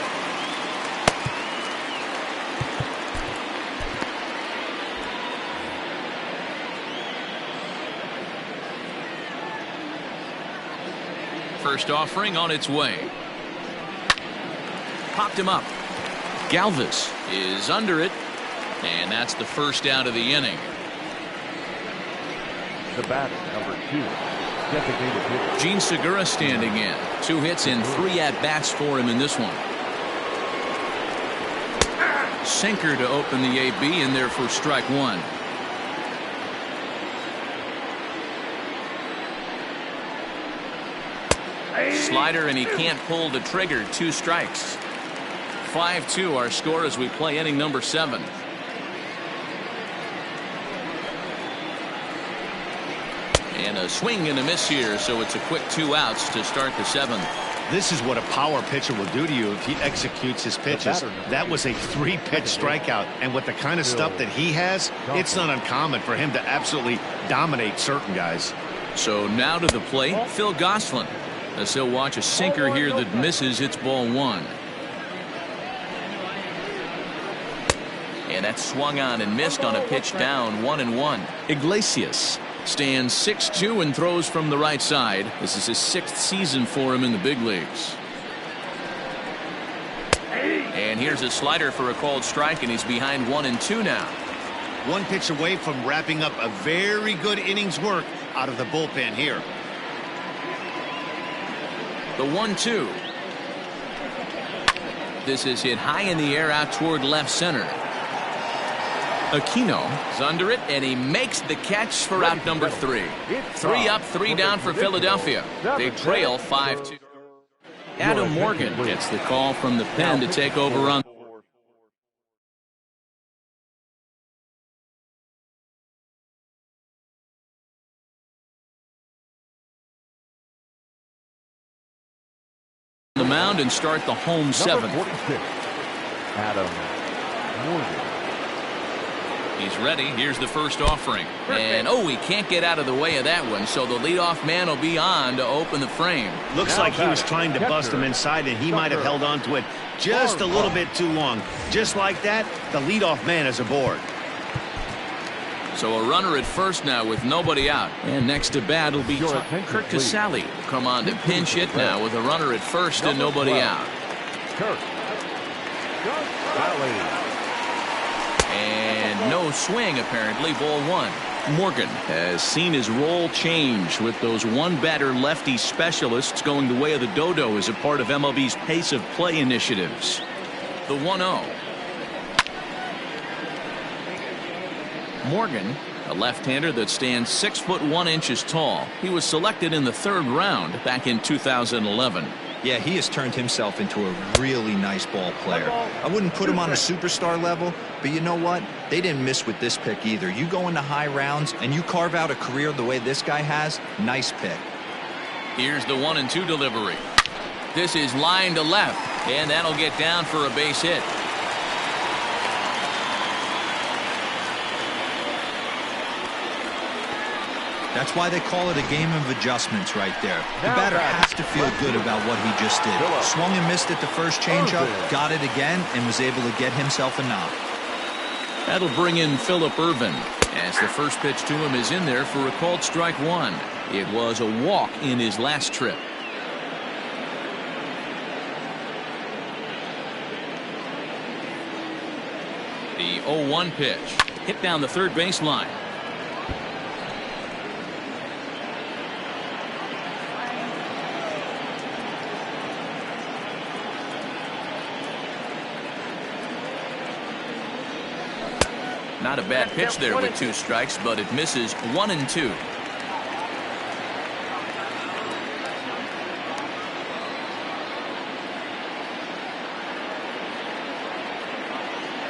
First offering on its way. Popped him up. Galvis is under it. And that's the first out of the inning.
The batter, number 2, designated hitter.
Gene Segura standing in. 2 hits and 3 at-bats for him in this one. Sinker to open the AB in there for strike 1. Slider, and he can't pull the trigger. 2 strikes. 5-2 our score as we play inning number 7. And a swing and a miss here, so it's a quick 2 outs to start the 7th.
This is what a power pitcher will do to you if he executes his pitches. That was a 3-pitch strikeout, and with the kind of stuff that he has, it's not uncommon for him to absolutely dominate certain guys.
So now to the plate, Phil Gosselin, as he'll watch a sinker here that misses. It's ball 1. And that's swung on and missed on a pitch down, 1-1. Iglesias stands 6'2" and throws from the right side. This is his 6th season for him in the big leagues. And here's a slider for a called strike, and he's behind 1-2 now.
One pitch away from wrapping up a very good innings work out of the bullpen here.
The 1-2. This is hit high in the air out toward left center. Aquino is under it, and he makes the catch for out number 3. 3 up, 3 down for Philadelphia. They trail 5-2. Adam Morgan gets the call from the pen to take over on the mound and start the home 7th.
Adam Morgan.
He's ready. Here's the first offering. And, he can't get out of the way of that one, so the leadoff man will be on to open the frame.
Looks like he was trying to bust him inside, and he might have held on to it just a little bit too long. Just like that, the leadoff man is aboard.
So a runner at first now with nobody out. And next to bat will be Kirk Casale. Come on to pinch hit now with a runner at first and nobody out.
Kirk Casale.
And no swing, apparently. Ball 1. Morgan has seen his role change with those one-batter lefty specialists going the way of the dodo as a part of MLB's pace of play initiatives. The 1-0. Morgan, a left-hander that stands 6 foot 1 inches tall. He was selected in the 3rd round back in 2011.
Yeah, he has turned himself into a really nice ball player. I wouldn't put him on a superstar level, but you know what? They didn't miss with this pick either. You go into high rounds and you carve out a career the way this guy has, nice pick.
Here's the 1-2 delivery. This is line to left, and that'll get down for a base hit.
That's why they call it a game of adjustments right there. The batter has to feel good about what he just did. Swung and missed at the first changeup, got it again, and was able to get himself a knock.
That'll bring in Phillip Ervin as the first pitch to him is in there for a called strike 1. It was a walk in his last trip. The 0-1 pitch hit down the third baseline. Not a bad pitch there with 2 strikes, but it misses 1-2.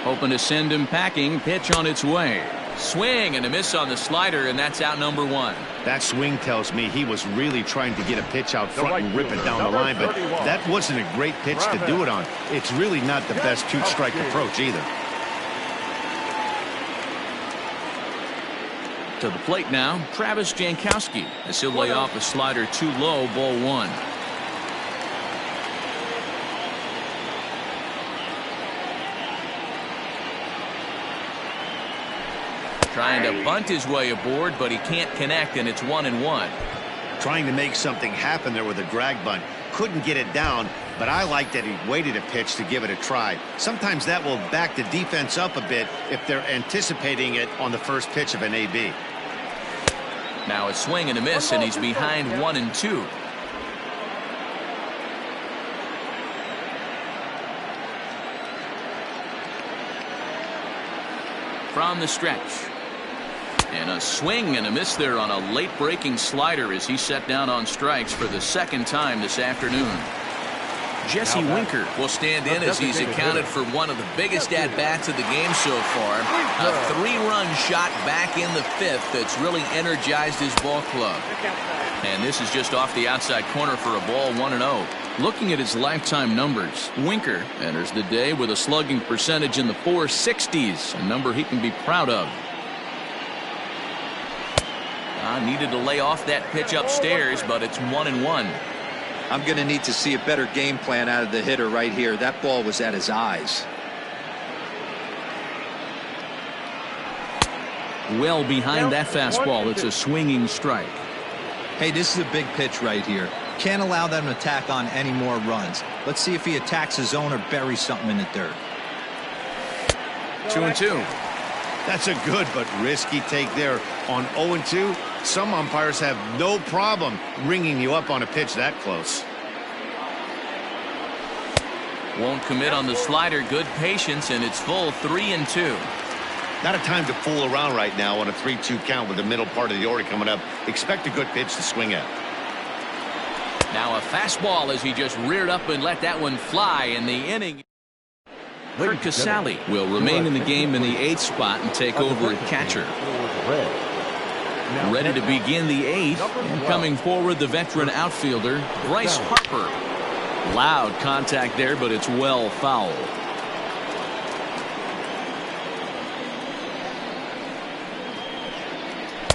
Hoping to send him packing. Pitch on its way. Swing and a miss on the slider, and that's out number 1.
That swing tells me he was really trying to get a pitch out front and rip it down the line, but that wasn't a great pitch to do it on. It's really not the best 2-strike approach either.
To the plate now, Travis Jankowski as he'll lay off a slider too low, ball 1. Trying to bunt his way aboard, but he can't connect, and it's 1-1.
Trying to make something happen there with a drag bunt. Couldn't get it down, but I like that he waited a pitch to give it a try. Sometimes that will back the defense up a bit if they're anticipating it on the first pitch of an AB.
Now a swing and a miss, and he's behind 1-2. From the stretch. And a swing and a miss there on a late breaking slider as he set down on strikes for the 2nd time this afternoon. Jesse Winker will stand in as he's accounted for one of the biggest at-bats of the game so far. A 3-run shot back in the 5th that's really energized his ball club. And this is just off the outside corner for a ball 1-0. Looking at his lifetime numbers, Winker enters the day with a slugging percentage in the 460s, a number he can be proud of. Needed to lay off that pitch upstairs, but it's 1-1.
I'm going to need to see a better game plan out of the hitter right here. That ball was at his eyes.
Well behind that fastball. It's a swinging strike.
Hey, this is a big pitch right here. Can't allow them to tack on any more runs. Let's see if he attacks his zone or buries something in the dirt.
2-2.
That's a good but risky take there. On 0-2, some umpires have no problem ringing you up on a pitch that close.
Won't commit on the slider. Good patience, and it's full 3-2.
Not a time to fool around right now on a 3-2 count with the middle part of the order coming up. Expect a good pitch to swing at.
Now a fastball as he just reared up and let that one fly in the inning. Kurt Casale will remain in the game in the 8th spot and take over at catcher. Ready to begin the 8th, and coming forward the veteran outfielder Bryce Harper. Loud contact there, but it's well foul.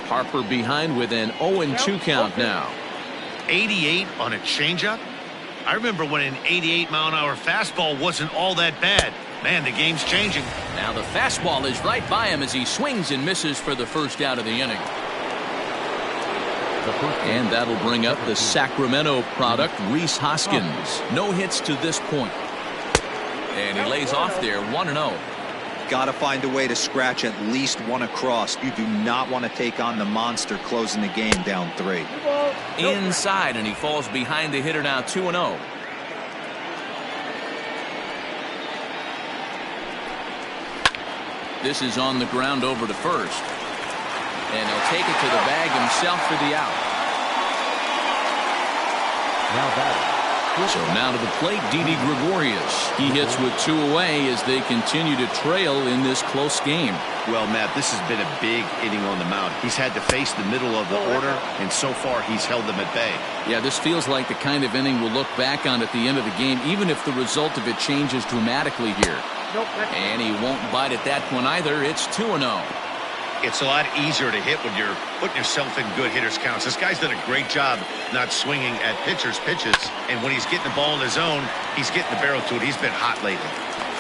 Harper behind with an 0-2 count now.
88 on a changeup? I remember when an 88-mile-an-hour fastball wasn't all that bad. Man, the game's changing.
Now the fastball is right by him as he swings and misses for the first out of the inning. And that'll bring up the Sacramento product, Rhys Hoskins. No hits to this point. And he lays off there 1-0.
Got to find a way to scratch at least one across. You do not want to take on the monster closing the game down 3.
Inside, and he falls behind the hitter now 2-0. This is on the ground over to first. And he'll take it to the bag himself for the out. So now to the plate, Didi Gregorius. He hits with 2 away as they continue to trail in this close game.
Well, Matt, this has been a big inning on the mound. He's had to face the middle of the order, and so far he's held them at bay.
Yeah, this feels like the kind of inning we'll look back on at the end of the game, even if the result of it changes dramatically here. And he won't bite at that one either. It's 2-0.
It's a lot easier to hit when you're putting yourself in good hitters' counts. This guy's done a great job not swinging at pitchers' pitches. And when he's getting the ball in his zone, he's getting the barrel to it. He's been hot lately.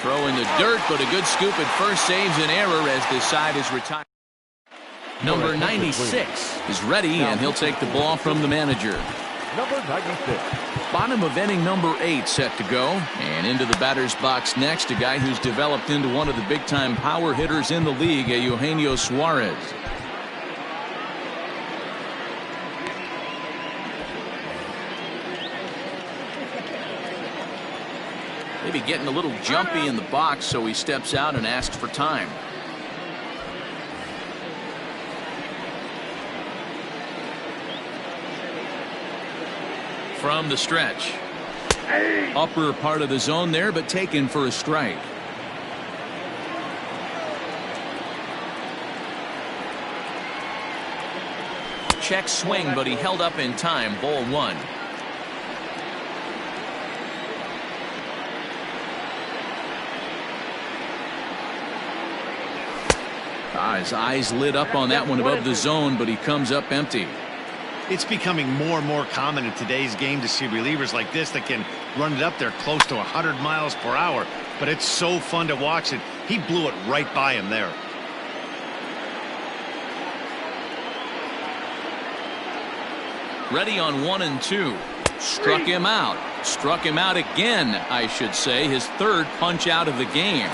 Throw in the dirt, but a good scoop at first saves an error as the side is retired. Number 96 is ready, and he'll take the ball from the manager.
Number 96.
Bottom of inning number 8 set to go. And into the batter's box next, a guy who's developed into one of the big-time power hitters in the league, Eugenio Suarez. Maybe getting a little jumpy in the box, so he steps out and asks for time. From the stretch. Upper part of the zone there, but taken for a strike. Check swing, but he held up in time. Ball 1. His eyes lit up on that one above the zone, but he comes up empty.
It's becoming more and more common in today's game to see relievers like this that can run it up there close to 100 miles per hour. But it's so fun to watch it. He blew it right by him there.
Ready on 1-2. Struck him out. Struck him out again, I should say. His 3rd punch out of the game.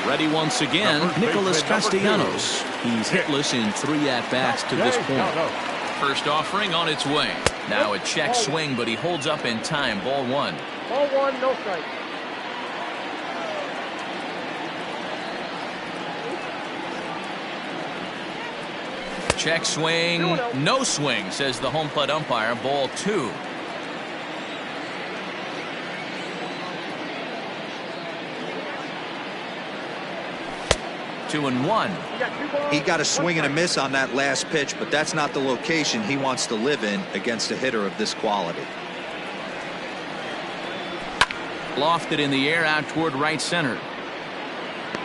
Ready once again, Nicholas Castellanos. He's hitless in 3 at-bats to this point. First offering on its way. Now a check swing, but he holds up in time. Ball 1.
Ball 1, no strike.
Check swing, no swing, says the home plate umpire. Ball 2. Two and 1.
He got a swing and a miss on that last pitch, but that's not the location he wants to live in against a hitter of this quality.
Lofted in the air out toward right center.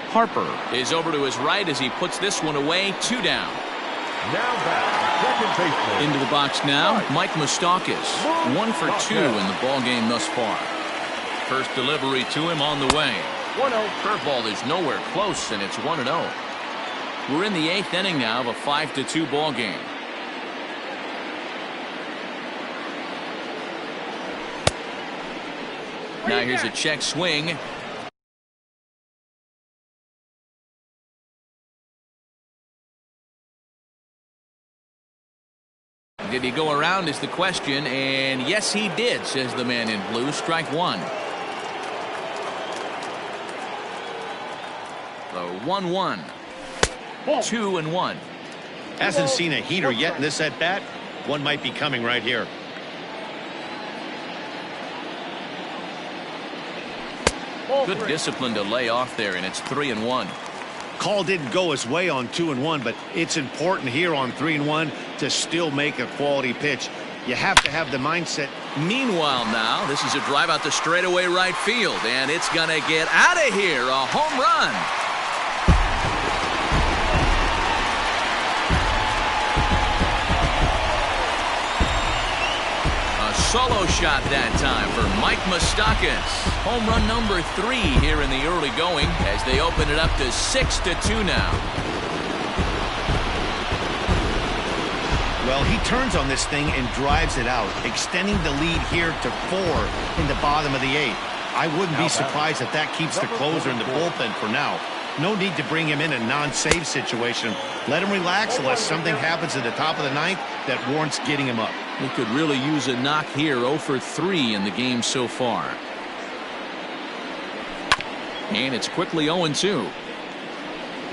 Harper is over to his right as he puts this one away. 2 down.
Now back, second baseman.
Into the box now, Mike Moustakas. 1 for 2 in the ball game thus far. First delivery to him on the way.
1-0.
Curveball is nowhere close, and it's 1-0. We're in the 8th inning now of a 5-2 ball game. Now here's a check swing. Did he go around is the question, and yes he did, says the man in blue. Strike one. The 1-1. 2-1.
Hasn't seen a heater yet in this at bat. One might be coming right here.
Good discipline to lay off there, and it's 3-1.
Call didn't go his way on 2-1, but it's important here on 3-1 to still make a quality pitch. You have to have the mindset.
Meanwhile now, this is a drive out the straightaway right field, and it's going to get out of here. A home run. Solo shot that time for Mike Moustakas. Home run number 3 here in the early going as they open it up to 6-2 now.
Well, he turns on this thing and drives it out, extending the lead here to 4 in the bottom of the 8th. I wouldn't be surprised if that keeps the closer in the bullpen for now. No need to bring him in a non-save situation. Let him relax unless something happens at the top of the 9th that warrants getting him up.
He could really use a knock here. 0 for 3 in the game so far. And it's quickly 0-2.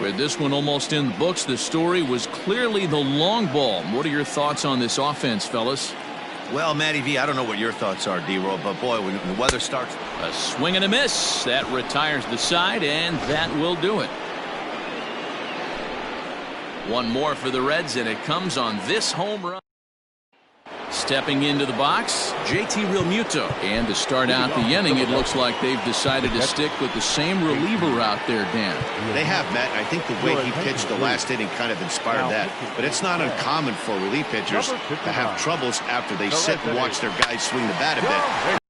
With this one almost in the books, the story was clearly the long ball. What are your thoughts on this offense, fellas?
Well, Matty V, I don't know what your thoughts are, D-Roll, but boy, when the weather starts.
A swing and a miss. That retires the side, and that will do it. One more for the Reds, and it comes on this home run. Stepping into the box, JT Realmuto. And to start out the inning, it looks like they've decided to stick with the same reliever out there, Dan.
They have, Matt. I think the way he pitched the last inning kind of inspired that. But it's not uncommon for relief pitchers to have troubles after they sit and watch their guys swing the bat a bit.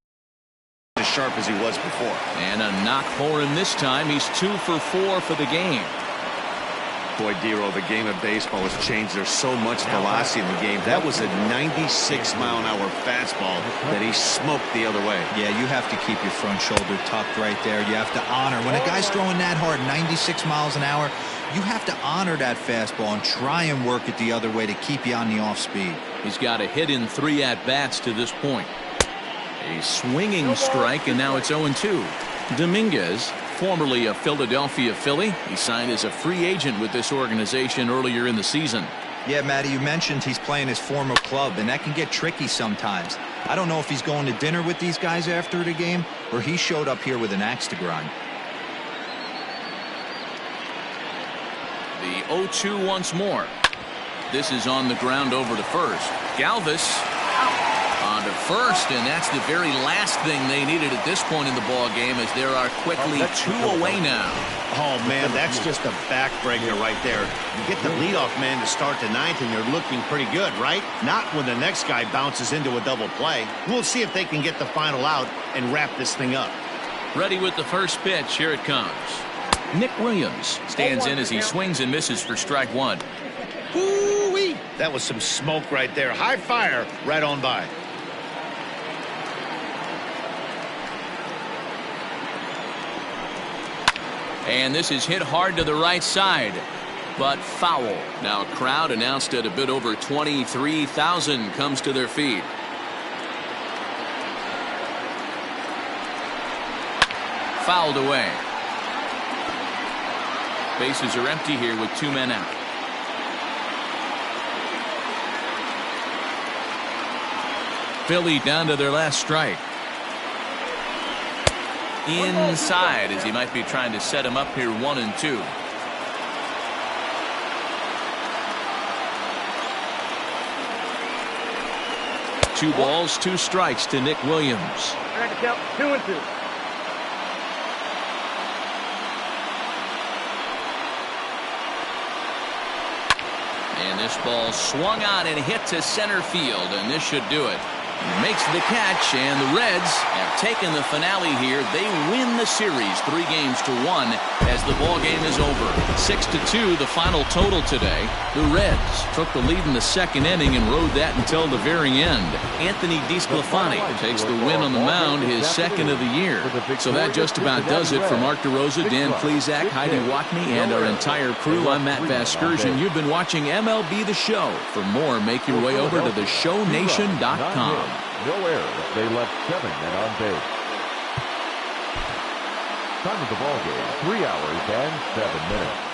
As sharp as he was before.
And a knock for him this time. He's 2 for 4 for the game.
Boy, Dero, the game of baseball has changed. There's so much velocity in the game. That was a 96-mile-an-hour fastball that he smoked the other way.
Yeah, you have to keep your front shoulder tucked right there. You have to honor. When a guy's throwing that hard, 96 miles an hour, you have to honor that fastball and try and work it the other way to keep you on the off speed.
He's got a hit in 3 at-bats to this point. A swinging strike, and now it's 0-2. Dominguez, formerly a Philadelphia Philly, he signed as a free agent with this organization earlier in the season.
Yeah, Matty, you mentioned he's playing his former club, and that can get tricky sometimes. I don't know if he's going to dinner with these guys after the game, or he showed up here with an axe to grind.
The 0-2 once more. This is on the ground over to first. Galvis on to first, and that's the very last thing they needed at this point in the ball game, as there are quickly 2 away now.
Oh man, that's just a backbreaker right there. You get the leadoff man to start the 9th, and you're looking pretty good, right? Not when the next guy bounces into a double play. We'll see if they can get the final out and wrap this thing up.
Ready with the first pitch. Here it comes. Nick Williams stands in as he swings and misses for strike 1.
Ooh-wee. That was some smoke right there. High fire right on by.
And this is hit hard to the right side, but foul. Now a crowd announced at a bit over 23,000 comes to their feet. Fouled away. Bases are empty here with 2 men out. Philly down to their last strike. Inside, as he might be trying to set him up here 1-2. Two balls, 2 strikes to Nick Williams.
I got to count 2-2.
And this ball swung on and hit to center field, and this should do it. Makes the catch, and the Reds have taken the finale here. They win the series 3-1 as the ball game is over. 6-2 the final total today. The Reds took the lead in the second inning and rode that until the very end. Anthony DeSclafani takes the win on the mound, his second of the year. So that just about does it for Mark DeRosa, Dan Plesac, Heidi Watney, and our entire crew. I'm Matt Vasgersian. You've been watching MLB The Show. For more, make your way over to theshownation.com.
No errors. They left 7 men on base. Time of the ball game, 3 hours and 7 minutes.